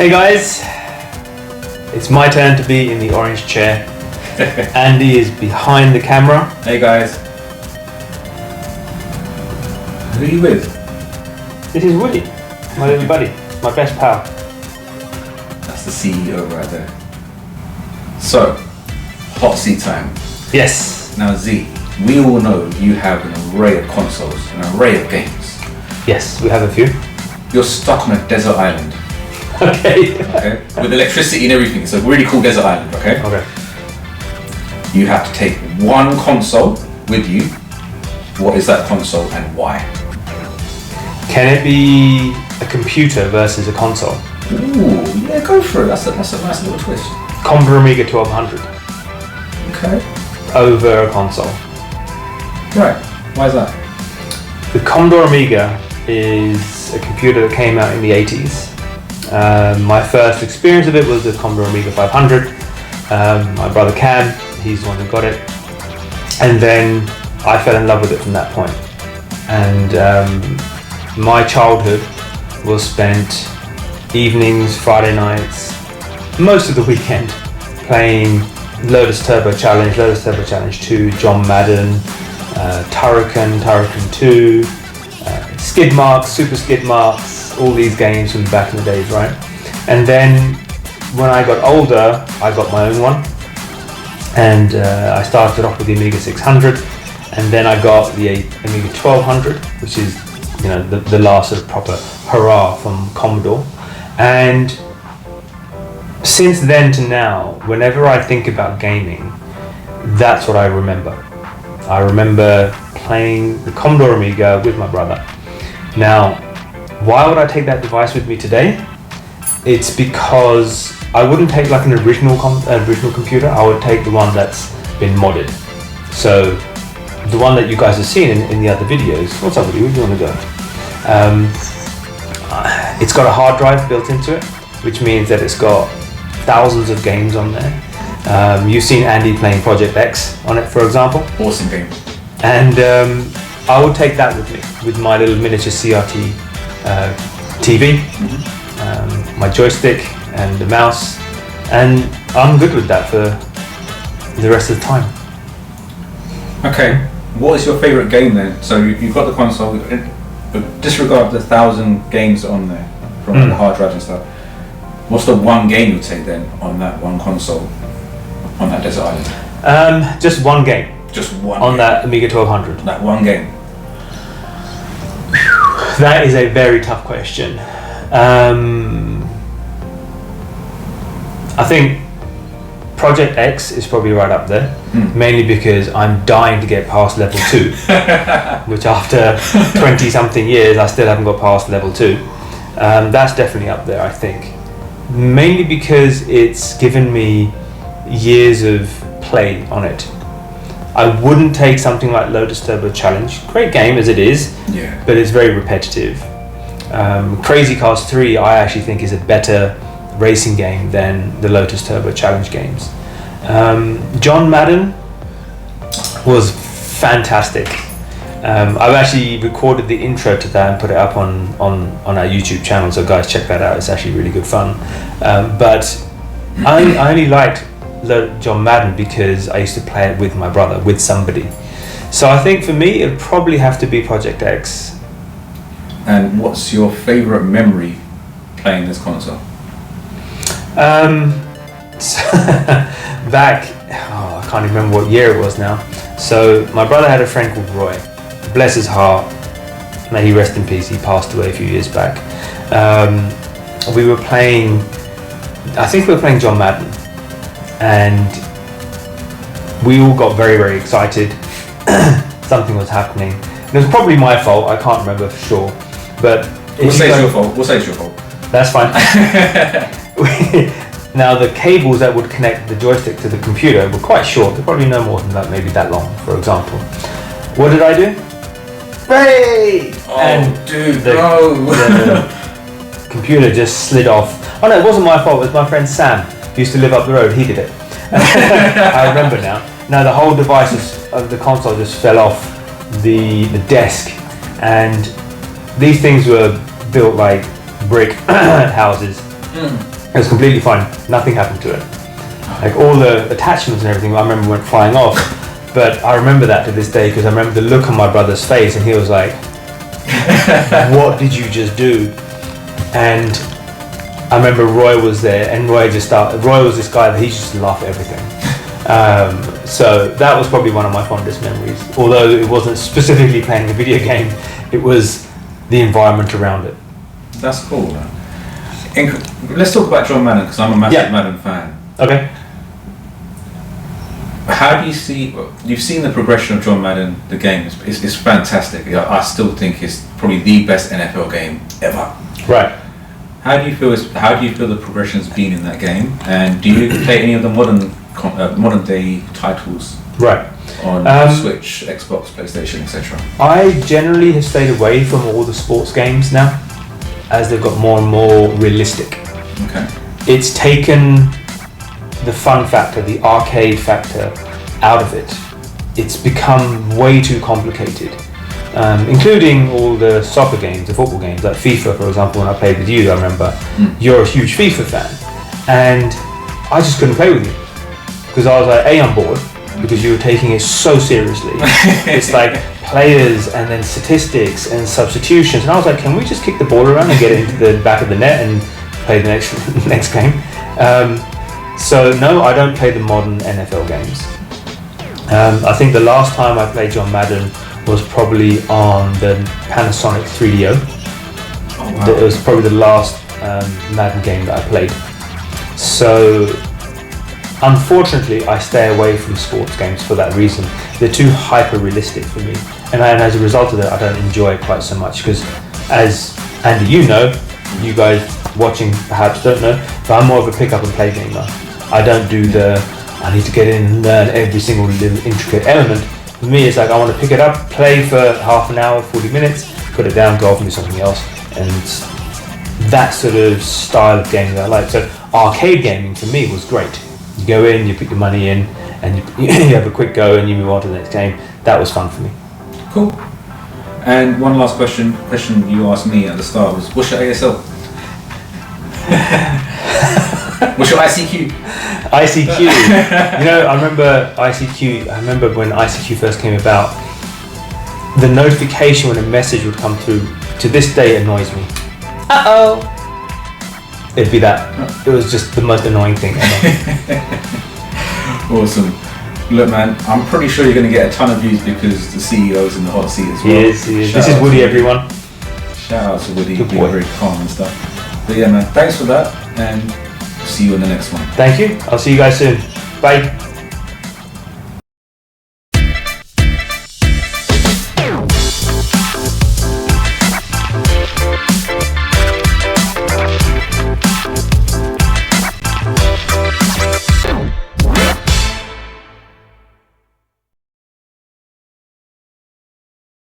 Hey guys, it's my turn to be in the orange chair. Andy is behind the camera. Hey guys. Who are you with? This is Woody, my little buddy, my best pal. That's the CEO right there. So, hot seat time. Yes. Now Z, we all know you have an array of consoles, an array of games. Yes, we have a few. You're stuck on a desert island. Okay. Okay? With electricity and everything. It's a really cool desert island, okay? Okay. You have to take one console with you. What is that console and why? Can it be a computer versus a console? Ooh, yeah, go for it. That's a nice little twist. Commodore Amiga 1200 Okay. over a console. Right. Why is that? The Commodore Amiga is a computer that came out in the 80s. My first experience of it was the Commodore Amiga 500. My brother Cam, he's the one who got it. And then I fell in love with it from that point. And my childhood was spent evenings, Friday nights, most of the weekend playing Lotus Turbo Challenge 2, John Madden, Turrican 2, Skid Marks, Super Skid Marks, all these games from back in the days, right? And then when I got older, I got my own one. And I started off with the Amiga 600, and then I got the Amiga 1200, which is, you know, the last sort of proper hurrah from Commodore. And since then to now, whenever I think about gaming, that's what I remember. I remember playing the Commodore Amiga with my brother. Now, why would I take that device with me today? It's because I wouldn't take like an original computer. I would take the one that's been modded. So the one that you guys have seen in the other videos. What's up with you? Where do you want to go? It's got a hard drive built into it, which means that it's got thousands of games on there. You've seen Andy playing Project X on it, for example. Awesome game. And I would take that with me, with my little miniature CRT TV, my joystick and the mouse, and I'm good with that for the rest of the time. Okay, what is your favourite game then? So you've got the console, but disregard the 1,000 games on there from the hard drive and stuff. What's the one game you'd say then on that one console, on that desert island? Just one game. Just one on game. That Amiga 1200. That one game. That is a very tough question. I think Project X is probably right up there, mainly because I'm dying to get past level 2, which after 20 something years I still haven't got past level 2. That's definitely up there, I think. Mainly because it's given me years of play on it. I wouldn't take something like Lotus Turbo Challenge, great game as it is, yeah, but it's very repetitive. Crazy Cars 3 I actually think is a better racing game than the Lotus Turbo Challenge games. John Madden was fantastic. I've actually recorded the intro to that and put it up on our YouTube channel, so guys check that out, it's actually really good fun. But I only liked John Madden because I used to play it with my brother, with somebody. So I think for me it'd probably have to be Project X. And what's your favourite memory playing this console? Back, I can't remember what year it was now. So my brother had a friend called Roy. Bless his heart, may he rest in peace, he passed away a few years back. We were playing, I think we were playing John Madden, and we all got very, very excited. Something was happening. It was probably my fault, I can't remember for sure. But We'll say it's your fault. We'll say it's your fault. That's fine. Now the cables that would connect the joystick to the computer were quite short. They're probably no more than that, maybe that long, for example. What did I do? Hey! Oh, and dude, the computer just slid off. Oh no, it wasn't my fault. It was my friend Sam. He used to live up the road. He did it. I remember now. Now the whole device of the console just fell off the desk, and these things were built like brick houses, It was completely fine. Nothing happened to it. Like all the attachments and everything, I remember went flying off. But I remember that to this day because I remember the look on my brother's face, and he was like, "What did you just do?" And I remember Roy was there, and Roy was this guy that he just laughed at everything. So that was probably one of my fondest memories. Although it wasn't specifically playing a video game, it was the environment around it. That's cool, man. Let's talk about John Madden, because I'm a massive Madden fan. Okay. How do you see? You've seen the progression of John Madden, the game. It's fantastic. I still think it's probably the best NFL game ever. Right. How do you feel the progression has been in that game? And do you play any of the modern day titles? Right. On Switch, Xbox, PlayStation, etc. I generally have stayed away from all the sports games now, as they've got more and more realistic. Okay. It's taken the fun factor, the arcade factor out of it. It's become way too complicated, including all the soccer games, the football games, like FIFA, for example. When I played with you, I remember you're a huge FIFA fan, and I just couldn't play with you because I was like, I'm bored, because you were taking it so seriously. It's like players and then statistics and substitutions, and I was like, can we just kick the ball around and get it into the back of the net and play the next game? So no, I don't play the modern NFL games. I think the last time I played John Madden was probably on the Panasonic 3DO. Oh, wow. It was probably the last Madden game that I played. So unfortunately, I stay away from sports games for that reason. They're too hyper-realistic for me. And as a result of that, I don't enjoy it quite so much, because as Andy, you know, you guys watching perhaps don't know, but I'm more of a pick up and play gamer. I don't do I need to get in and learn every single little intricate element. For me, it's like I want to pick it up, play for half an hour, 40 minutes, put it down, go off and do something else. And it's that sort of style of gaming that I like. So arcade gaming for me was great. You go in, you put your money in, and you have a quick go and you move on to the next game. That was fun for me. Cool. And one last question you asked me at the start was, what's your ASL? What's your ICQ? ICQ. You know, I remember ICQ. I remember when ICQ first came about, the notification when a message would come through, to this day annoys me. Uh-oh. It'd be that. It was just the most annoying thing ever. Awesome. Look, man, I'm pretty sure you're going to get a ton of views because the CEO's in the hot seat as well. He is. This is Woody, everyone. Shout out to Woody, Good being boy. very calm and stuff. But yeah, man, thanks for that, and see you in the next one. Thank you. I'll see you guys soon. Bye.